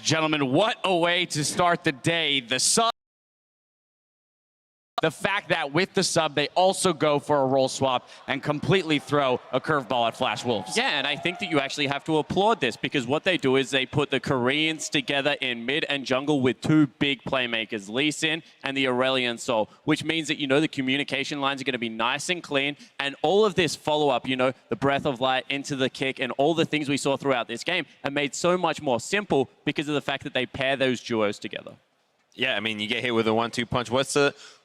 gentlemen, what a way to start the day. The sub. The fact that with the sub, they also go for a role swap and completely throw a curveball at Flash Wolves. Yeah, and I think that you actually have to applaud this because what they do is they put the Koreans together in mid and jungle with two big playmakers, Lee Sin and the Aurelion Sol, which means that, you know, the communication lines are going to be nice and clean. And all of this follow-up, you know, the Breath of Light into the kick and all the things we saw throughout this game are made so much more simple because of the fact that they pair those duos together. Yeah, I mean, you get hit with a 1-2 punch.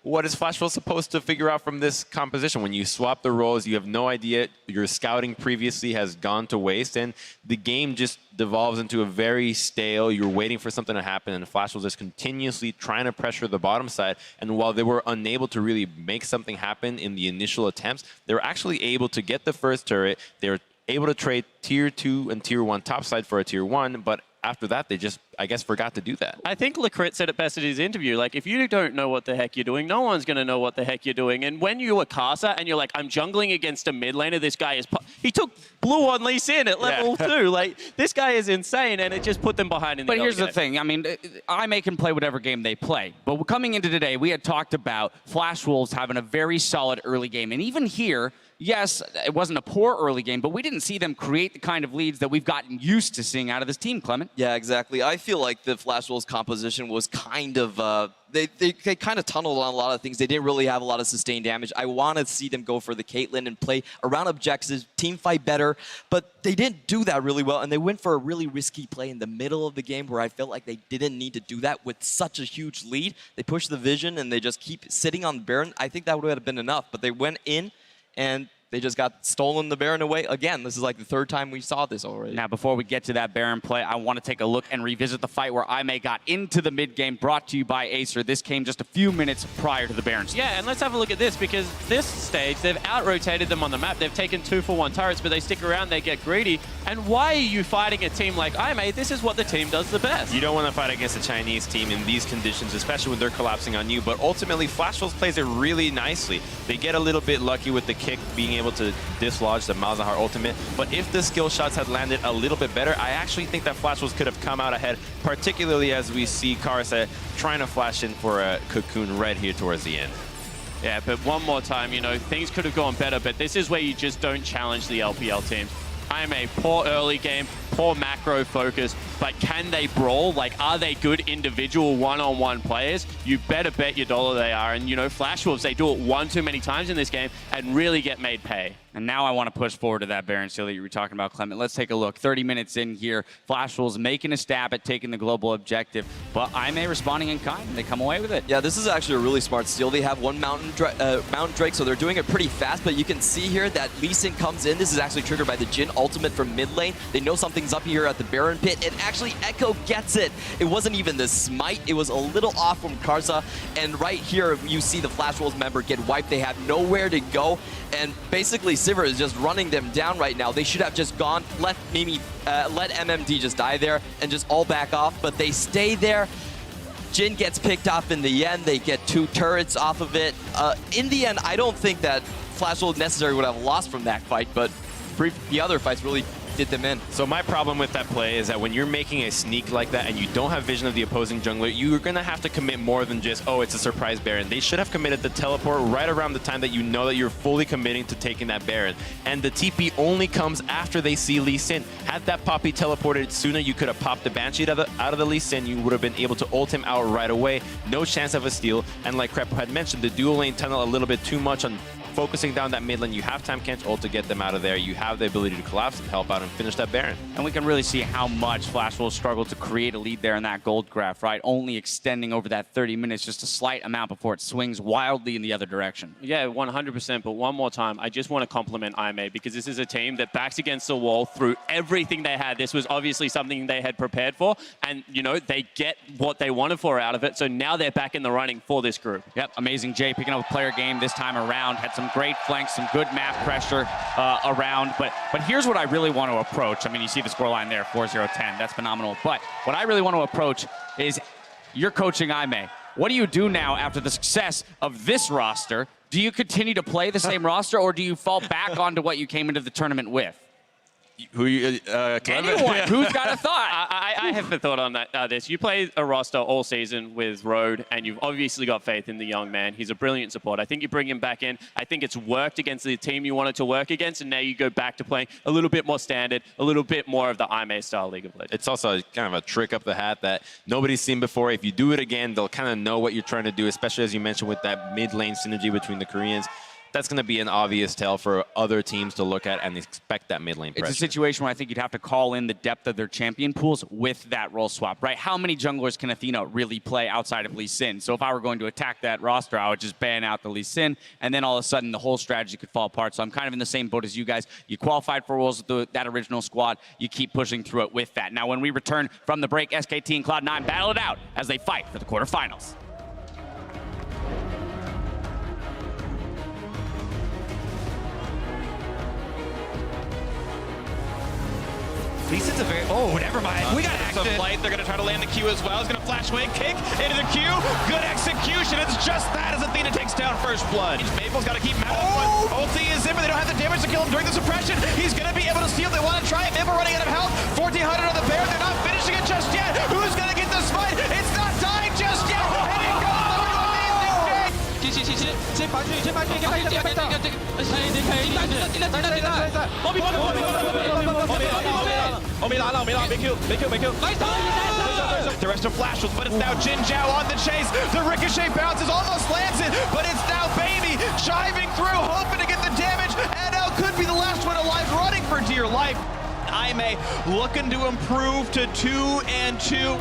What is Flash Wolves supposed to figure out from this composition? When you swap the roles, you have no idea. Your scouting previously has gone to waste, and the game just devolves into a very stale. You're waiting for something to happen, and Flash Wolves is continuously trying to pressure the bottom side. And while they were unable to really make something happen in the initial attempts, they were actually able to get the first turret. They were able to trade Tier 2 and Tier 1 topside for a Tier 1, but after that, they just, I guess, forgot to do that. I think Lecrit said it best in his interview. Like, if you don't know what the heck you're doing, no one's going to know what the heck you're doing. And when you're a Casa and you're like, I'm jungling against a mid laner, this guy is... He took blue on Lee Sin at level 2. Like, this guy is insane, and it just put them behind in the But here's game. the thing. I mean, IMA can play whatever game they play. But coming into today, we had talked about Flash Wolves having a very solid early game. And even here, yes, it wasn't a poor early game, but we didn't see them create the kind of leads that we've gotten used to seeing out of this team, Clement. Yeah, exactly. I feel like the Flash Wolves composition was kind of, they kind of tunneled on a lot of things. They didn't really have a lot of sustained damage. I want to see them go for the Caitlyn and play around objectives, team fight better, but they didn't do that really well, and they went for a really risky play in the middle of the game where I felt like they didn't need to do that with such a huge lead. They pushed the vision, and they just keep sitting on the Baron. I think that would have been enough, but they went in, and they just got stolen the Baron away. Again, this is like the third time we saw this already. Now, before we get to that Baron play, I want to take a look and revisit the fight where IMA got into the mid game, brought to you by Acer. This came just a few minutes prior to the Baron stage. Yeah, and let's have a look at this, because this stage, they've out-rotated them on the map. They've taken 2-for-1 turrets, but they stick around, they get greedy. And why are you fighting a team like IMA? This is what the team does the best. You don't want to fight against a Chinese team in these conditions, especially when they're collapsing on you. But ultimately, Flash Wolves plays it really nicely. They get a little bit lucky with the kick, being able to dislodge the Malzahar ultimate. But if the skill shots had landed a little bit better, I actually think that Flash Wolves could have come out ahead, particularly as we see Karsa trying to flash in for a cocoon right here towards the end. Yeah, but one more time, you know, things could have gone better, but this is where you just don't challenge the LPL teams. IMA, poor early game, poor macro focus, but can they brawl? Like, are they good individual one-on-one players? You better bet your dollar they are. And, you know, Flash Wolves, they do it one too many times in this game and really get made pay. And now I want to push forward to that Baron Seal that you were talking about, Clement. Let's take a look. 30 minutes in here. Flash Wolves making a stab at taking the global objective, but IMA responding in kind. They come away with it. Yeah, this is actually a really smart steal. They have one Mountain Drake, so they're doing it pretty fast, but you can see here that Lee Sin comes in. This is actually triggered by the Jhin ultimate from mid lane. They know something's up here at the Baron pit, and actually Echo gets it. It wasn't even the smite. It was a little off from Karsa, and right here you see the Flash Wolves member get wiped. They have nowhere to go, and basically Sivir is just running them down right now. They should have just gone, let MMD just die there and just all back off, but they stay there. Jhin gets picked off in the end. They get 2 turrets off of it. In the end, I don't think that Flash Wolves necessarily would have lost from that fight, but the other fights really did them in. So my problem with that play is that when you're making a sneak like that and you don't have vision of the opposing jungler, you're going to have to commit more than just, oh, it's a surprise Baron. They should have committed the teleport right around the time that you know that you're fully committing to taking that Baron. And the TP only comes after they see Lee Sin. Had that Poppy teleported sooner, you could have popped the Banshee out of the Lee Sin. You would have been able to ult him out right away. No chance of a steal. And like Krepo had mentioned, the dual lane tunnel a little bit too much on focusing down that mid lane. You have time can't ult to get them out of there. You have the ability to collapse and help out and finish that Baron. And we can really see how much Flash Wolves struggled to create a lead there in that gold graph, right? Only extending over that 30 minutes, just a slight amount before it swings wildly in the other direction. Yeah, 100%, but one more time, I just want to compliment IMA because this is a team that backs against the wall through everything they had. This was obviously something they had prepared for, and, you know, they get what they wanted for out of it, so now they're back in the running for this group. Yep, amazing Jay picking up a player game this time around. Had some great flanks, some good map pressure around, but here's what I really want to approach. I mean, you see the scoreline there, 4-0-10. That's phenomenal. But what I really want to approach is you're coaching IMA. What do you do now after the success of this roster? Do you continue to play the same roster, or do you fall back onto what you came into the tournament with? Anyone who's got a thought? I have a thought on that. This. You play a roster all season with Road, and you've obviously got faith in the young man. He's a brilliant support. I think you bring him back in. I think it's worked against the team you wanted to work against, and now you go back to playing a little bit more standard, a little bit more of the IMA-style League of Legends. It's also kind of a trick up the hat that nobody's seen before. If you do it again, they'll kind of know what you're trying to do, especially as you mentioned with that mid-lane synergy between the Koreans. That's going to be an obvious tell for other teams to look at and expect that mid-lane pressure. It's a situation where I think you'd have to call in the depth of their champion pools with that role swap, right? How many junglers can Athena really play outside of Lee Sin? So if I were going to attack that roster, I would just ban out the Lee Sin, and then all of a sudden the whole strategy could fall apart. So I'm kind of in the same boat as you guys. You qualified for Worlds with that original squad. You keep pushing through it with that. Now when we return from the break, SKT and Cloud9 battle it out as they fight for the quarterfinals. Lee Sin's a very... Oh, never mind. We got some flight. They're going to try to land the Q as well. He's going to flash away, kick into the Q. Good execution. It's just that as Athena takes down first blood. Maple's got to keep him out. Ulti is in, but they don't have the damage to kill him during the suppression. He's going to be able to steal. They want to try it. Maple running out of health. 1,400 on the bear. They're not finishing it just yet. Who's going to get this fight? It's not dying just yet. And it goes over to amazing Jake. 先防御，先防御，先防御，先防御。我没拿了，没 Q。The rest of Flashes, but it's now Jin Zhao on the chase. The ricochet bounces, almost lands it, but it's now Baby driving through, hoping to get the damage, and now could be the last one alive, running for dear life. IMA looking to improve to 2-2.